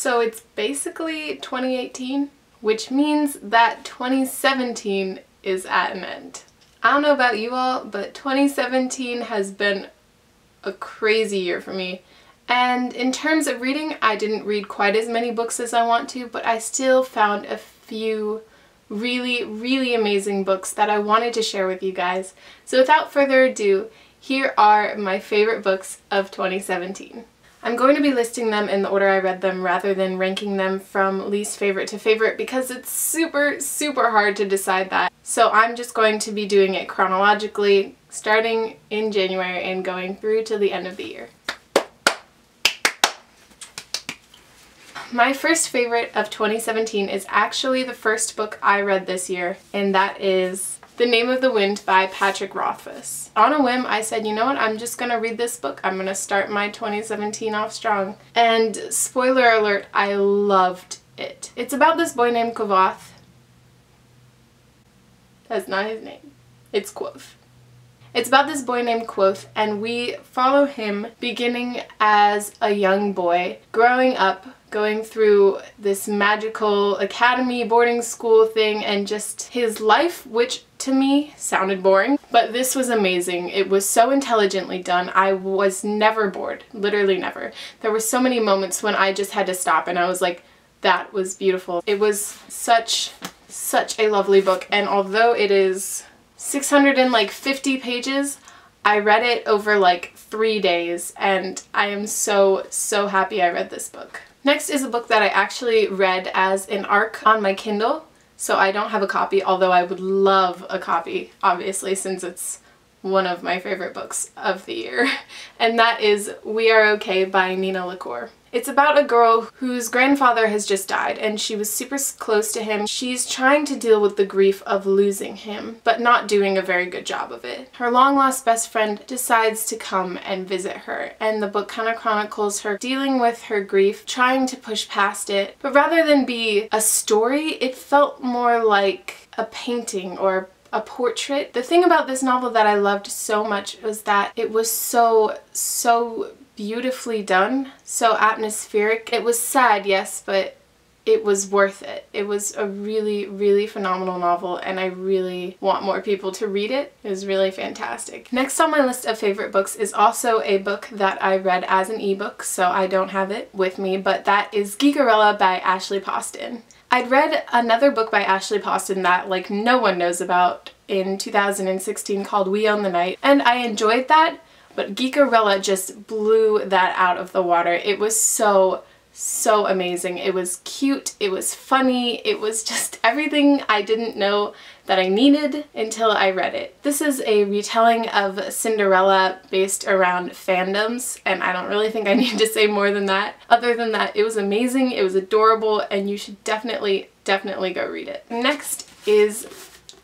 So it's basically 2018, which means that 2017 is at an end. I don't know about you all, but 2017 has been a crazy year for me. And in terms of reading, I didn't read quite as many books as I want to, but I still found a few really amazing books that I wanted to share with you guys. So without further ado, here are my favorite books of 2017. I'm going to be listing them in the order I read them rather than ranking them from least favorite to favorite because it's super hard to decide that. So I'm just going to be doing it chronologically, starting in January and going through to the end of the year. My first favorite of 2017 is actually the first book I read this year, and that is The Name of the Wind by Patrick Rothfuss. On a whim, I said, you know what, I'm just gonna read this book. I'm gonna start my 2017 off strong. And spoiler alert, I loved it. It's about this boy named Kvothe. That's not his name. It's Kvothe. It's about this boy named Kvothe, and we follow him beginning as a young boy, growing up, going through this magical academy boarding school thing, and just his life, which to me sounded boring, but this was amazing. It was so intelligently done. I was never bored, literally never. There were so many moments when I just had to stop and I was like, that was beautiful. It was such a lovely book, and although it is 650 pages, I read it over like 3 days, and I am so happy I read this book. Next is a book that I actually read as an ARC on my Kindle, so I don't have a copy, although I would love a copy, obviously, since it's one of my favorite books of the year, and that is We Are Okay by Nina LaCour. It's about a girl whose grandfather has just died, and she was super close to him. She's trying to deal with the grief of losing him, but not doing a very good job of it. Her long-lost best friend decides to come and visit her, and the book kind of chronicles her dealing with her grief, trying to push past it. But rather than be a story, it felt more like a painting or a portrait. The thing about this novel that I loved so much was that it was so beautifully done, so atmospheric. It was sad, yes, but it was worth it. It was a really phenomenal novel, and I really want more people to read it. It was really fantastic. Next on my list of favorite books is also a book that I read as an ebook, so I don't have it with me, but that is Geekerella by Ashley Poston. I'd read another book by Ashley Poston that like no one knows about in 2016 called We Own the Night, and I enjoyed that, but Geekerella just blew that out of the water. It was so amazing. It was cute, it was funny, it was just everything I didn't know that I needed until I read it. This is a retelling of Cinderella based around fandoms, and I don't really think I need to say more than that. Other than that, it was amazing, it was adorable, and you should definitely go read it. Next is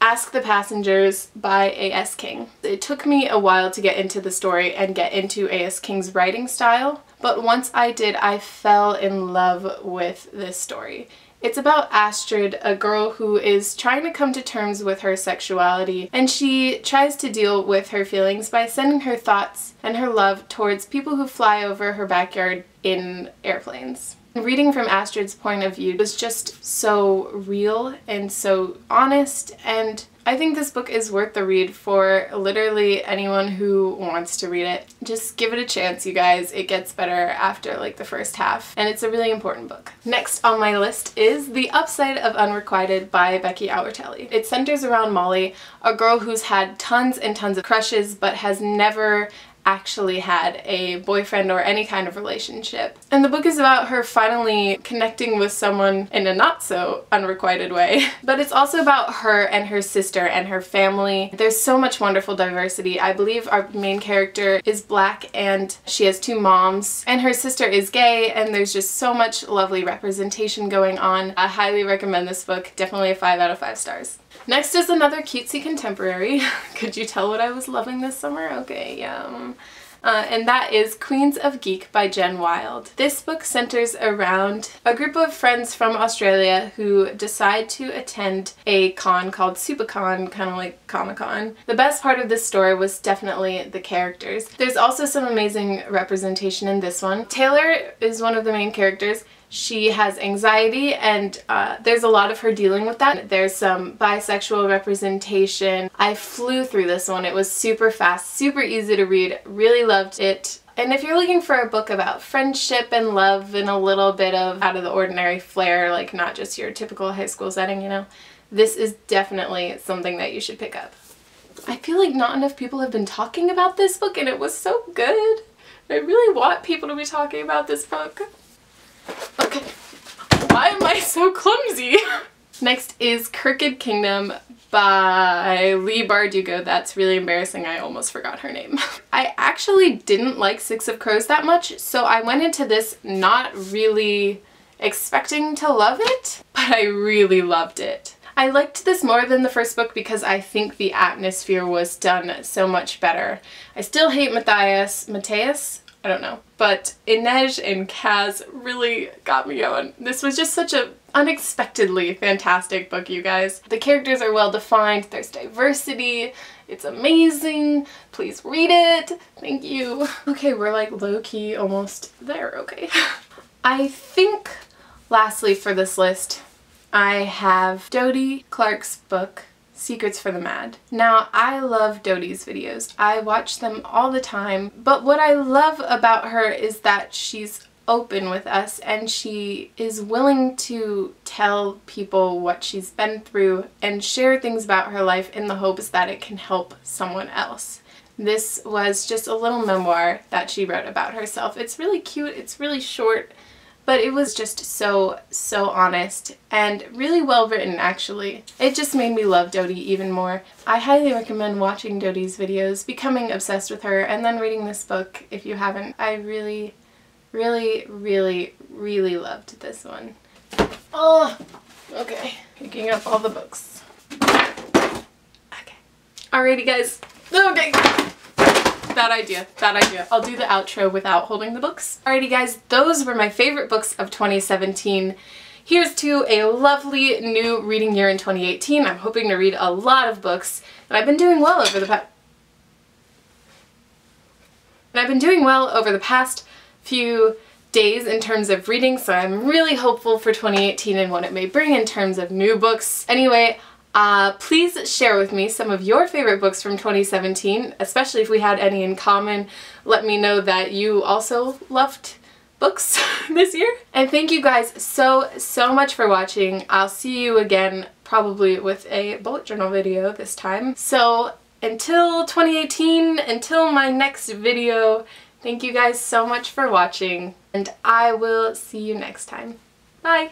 Ask the Passengers by A.S. King. It took me a while to get into the story and get into A.S. King's writing style, but once I did, I fell in love with this story. It's about Astrid, a girl who is trying to come to terms with her sexuality, and she tries to deal with her feelings by sending her thoughts and her love towards people who fly over her backyard in airplanes. Reading from Astrid's point of view was just so real and so honest, and I think this book is worth the read for literally anyone who wants to read it. Just give it a chance, you guys. It gets better after like the first half, and it's a really important book. Next on my list is The Upside of Unrequited by Becky Albertelli. It centers around Molly, a girl who's had tons and tons of crushes but has never actually had a boyfriend or any kind of relationship. And the book is about her finally connecting with someone in a not so unrequited way. But it's also about her and her sister and her family. There's so much wonderful diversity. I believe our main character is Black and she has 2 moms, and her sister is gay, and there's just so much lovely representation going on. I highly recommend this book. Definitely a 5 out of 5 stars. Next is another cutesy contemporary. Could you tell what I was loving this summer? Okay, and that is Queens of Geek by Jen Wild. This book centers around a group of friends from Australia who decide to attend a con called SuperCon, kind of like Comic-Con. The best part of this story was definitely the characters. There's also some amazing representation in this one. Taylor is one of the main characters. She has anxiety, and there's a lot of her dealing with that. There's some bisexual representation. I flew through this one. It was super fast, super easy to read. Really loved it. And if you're looking for a book about friendship and love and a little bit of out of the ordinary flair, like not just your typical high school setting, you know, this is definitely something that you should pick up. I feel like not enough people have been talking about this book, and it was so good. I really want people to be talking about this book. Okay, why am I so clumsy? Next is Crooked Kingdom by Leigh Bardugo. That's really embarrassing. I almost forgot her name. I actually didn't like Six of Crows that much, so I went into this not really expecting to love it, but I really loved it. I liked this more than the first book because I think the atmosphere was done so much better. I still hate Mateus? I don't know. But Inej and Kaz really got me going. This was just such a unexpectedly fantastic book, you guys. The characters are well defined, there's diversity, it's amazing. Please read it. Thank you. Okay, we're like low-key almost there, okay. I think lastly for this list, I have Dodie Clark's book, Secrets for the Mad. Now, I love Dodie's videos. I watch them all the time, but what I love about her is that she's open with us and she is willing to tell people what she's been through and share things about her life in the hopes that it can help someone else. This was just a little memoir that she wrote about herself. It's really cute, it's really short, but it was just so honest and really well written, actually. It just made me love Dodie even more. I highly recommend watching Dodie's videos, becoming obsessed with her, and then reading this book if you haven't. I really loved this one. Oh, okay. Picking up all the books. Okay. Alrighty, guys. Okay. Bad idea. I'll do the outro without holding the books. Alrighty guys, those were my favorite books of 2017. Here's to a lovely new reading year in 2018. I'm hoping to read a lot of books, and I've been doing well over the past few days in terms of reading, so I'm really hopeful for 2018 and what it may bring in terms of new books. Anyway, please share with me some of your favorite books from 2017, especially if we had any in common. Let me know that you also loved books this year. And thank you guys so much for watching. I'll see you again probably with a bullet journal video this time. So until 2018, until my next video, thank you guys so much for watching, and I will see you next time. Bye!